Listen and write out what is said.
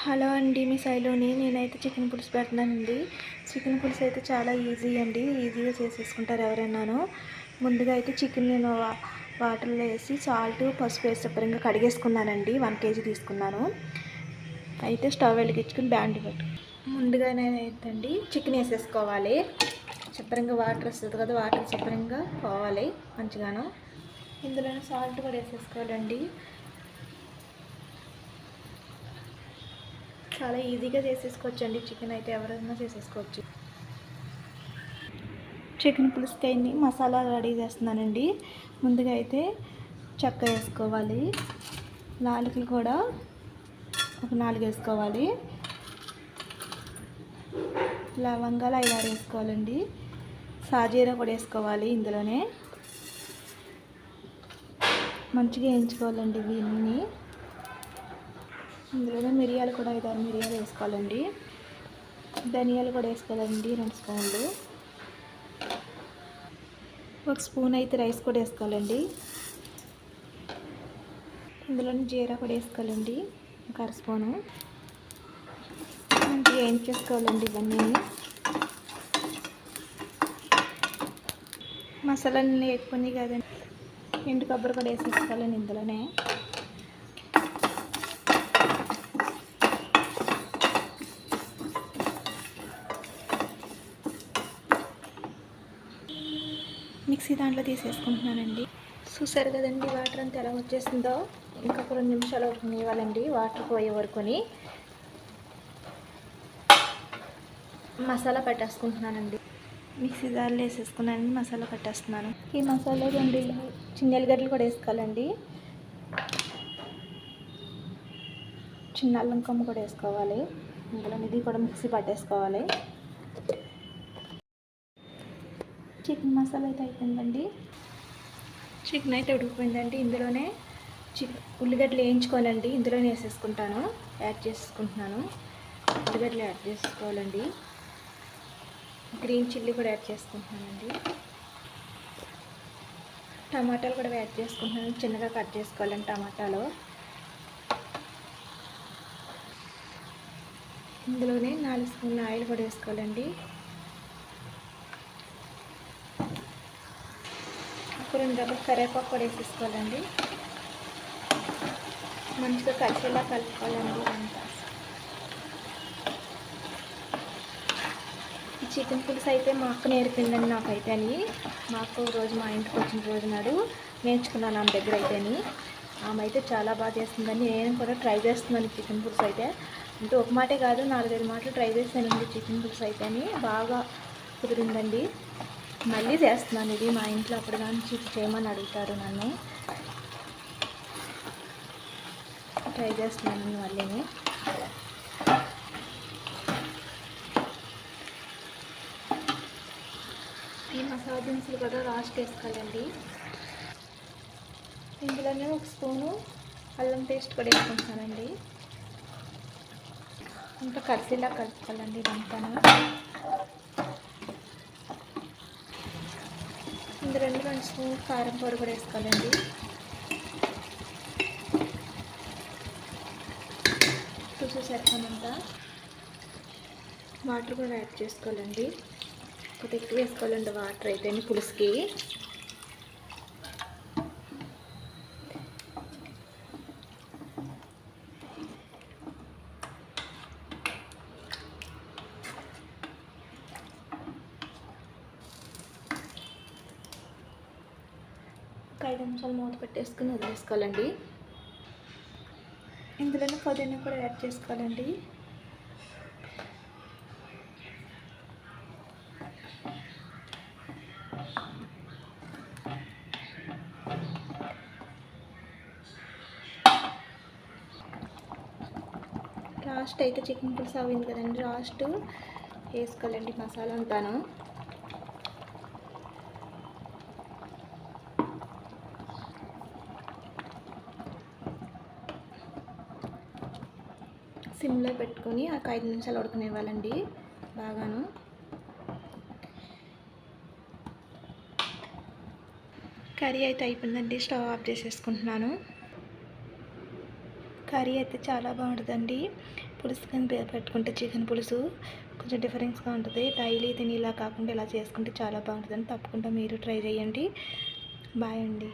Hello అండి, మీ శైలోని. నేనైతే chicken పులుసు పెడుతున్నానండి. చికెన్ పులుసు అయితే చాలా ఈజీ అండి. ఈజీగా చేసేసుకుంటారు ఎవరైనాను. ముందుగా అయితే చికెన్ నేను వాటర్లో వేసి సాల్ట్ పసుపు వేసి శుభ్రంగా కడిగేసుకున్నానండి. 1 కేజీ తీసుకున్నాను. అయితే స్టవ్ వెలిగించుకుని బ్యాండి పెట్టు. ముందుగా నేనైతే చికెన్ వేసేసుకోవాలి. శుభ్రంగా వాటర్ వస్తుంది కదా, వాటర్ శుభ్రంగా పోవాలి మంచిగాను. ఇందులోనే సాల్ట్ కూడా వేసేసుకోవాలండి. చాలా ఈజీగా చేసేసుకోవచ్చు అండి. చికెన్ అయితే ఎవరైనా చేసేసుకోవచ్చు. చికెన్ పులుసుకి మసాలా రెడీ చేస్తున్నానండి. ముందుగా అయితే చెక్క వేసుకోవాలి. నాలుకలు కూడా ఒక 4 వేసుకోవాలి. లవంగాలు 5, 6 వేసుకోవాలండి. సాజీరా కూడా వేసుకోవాలి. ఇందులోనే మంచిగా వేయించుకోవాలండి వీటిని. ఇందులోనే మిరియాలు కూడా 5, 6 మిరియాలు వేసుకోవాలండి. ధనియాలు కూడా వేసుకోవాలండి 2 స్పూన్లు. 1 స్పూన్ అయితే రైస్ కూడా వేసుకోవాలండి. ఇందులోనే జీరా కూడా వేసుకోవాలండి, 1 స్పూను. మంచిగా వేయించేసుకోవాలండి ఇవన్నీ. మసాలాన్ని ఎక్కువ కదండి. ఎండు కొబ్బరి కూడా వేసేసుకోవాలండి ఇందులోనే. మిక్సీ దాంట్లో తీసేసుకుంటున్నానండి. చూసారు కదండి వాటర్ అంతా ఎలా వచ్చేసిందో. ఇంకొక 2 నిమిషాలు ఇవ్వాలండి వాటర్ పోయే వరకుని. మసాలా పెట్టేసుకుంటున్నానండి. మిక్సీ దాంట్లో వేసేసుకున్నానండి. మసాలా పెట్టేస్తున్నాను. ఈ మసాలా 2 చిన్న ఎల్లిగడ్డలు కూడా వేసుకోవాలండి. చిన్న అల్లం కొమ్ము కూడా వేసుకోవాలి. ఇందులో ఇది కూడా మిక్సీ పట్టేసుకోవాలి. చికెన్ మసాలా అయితే అయిపోయిందండి. చికెన్ అయితే ఉడికిపోయిందండి. ఇందులోనే ఉల్లిగడ్డలు వేయించుకోవాలండి. ఇందులోనే యాడ్ చేసుకుంటున్నాను. ఉల్లిగడ్డలు యాడ్ చేసుకోవాలండి. గ్రీన్ చిల్లీ కూడా యాడ్ చేసుకుంటున్నానండి. టమాటాలు కూడా యాడ్ చేసుకుంటున్నాను. చిన్నగా కట్ చేసుకోవాలండి టమాటాలు. ఇందులోనే 4 స్పూన్ల ఆయిల్ కూడా వేసుకోవాలండి. 2 డబ్బులు కరివేపాకు కూడా వేసేసుకోవాలండి. మంచిగా కలిసేలా కలుపుకోవాలండి అంతా. ఈ చికెన్ పులుసు అయితే మా అక్క నేర్పిందండి నాకైతే అని. మా అక్క రోజు మా ఇంటికి వచ్చిన రోజు నాడు నేర్చుకున్నాను ఆమె దగ్గర అయితే అని. ఆమె అయితే చాలా బాగా చేస్తుందని నేను కూడా ట్రై చేస్తున్నాను చికెన్ పులుసు అయితే. అంటే ఒక మాటే కాదు 4, 5 మాటలు ట్రై చేశానండి చికెన్ పులుసు అయితే అని. బాగా కుదిరిందండి. మళ్ళీ చేస్తున్నాను ఇది. మా ఇంట్లో అప్పుడు కానీ చేయమని అడుగుతారు నన్ను. ట్రై చేస్తున్నాను మళ్ళీ. ఈ మసాలా దినుసులు కూడా లాస్ట్ వేసుకోవాలండి. ఇందులోనే 1 స్పూను అల్లం పేస్ట్ కూడా వేసుకుంటానండి. ఇంకా కలిసిలా కలుపుకోవాలండి ఇదంతా. ఇందులో 2 స్పూన్ కారం పొడి కూడా వేసుకోవాలండి. రుచి సరిపోయినంత వాటర్ కూడా యాడ్ చేసుకోవాలండి. కొద్దిగా ఎక్కువ వేసుకోవాలండి వాటర్ అయితే పులుసుకి. ఒక 5 నిమిషాలు మూత పెట్టేసుకుని వదిలేసుకోవాలండి. ఇందులోనే పుదీనా కూడా యాడ్ చేసుకోవాలండి. లాస్ట్ అయితే చికెన్ పులుసు అయింది కదండి, లాస్ట్ వేసుకోవాలండి మసాలా అంతాను. సిమ్లో పెట్టుకొని ఒక 5 నిమిషాలు ఉడకనివ్వాలండి బాగాను. కర్రీ అయితే అయిపోయిందండి. స్టవ్ ఆఫ్ చేసేసుకుంటున్నాను. కర్రీ అయితే చాలా బాగుంటుందండి. పులుసు కానీ పెట్టుకుంటే చికెన్ పులుసు కొంచెం డిఫరెన్స్గా ఉంటుంది. డైలీ తిని ఇలా కాకుండా ఇలా చేసుకుంటే చాలా బాగుంటుందని తప్పకుండా మీరు ట్రై చేయండి. బాయ్ అండి.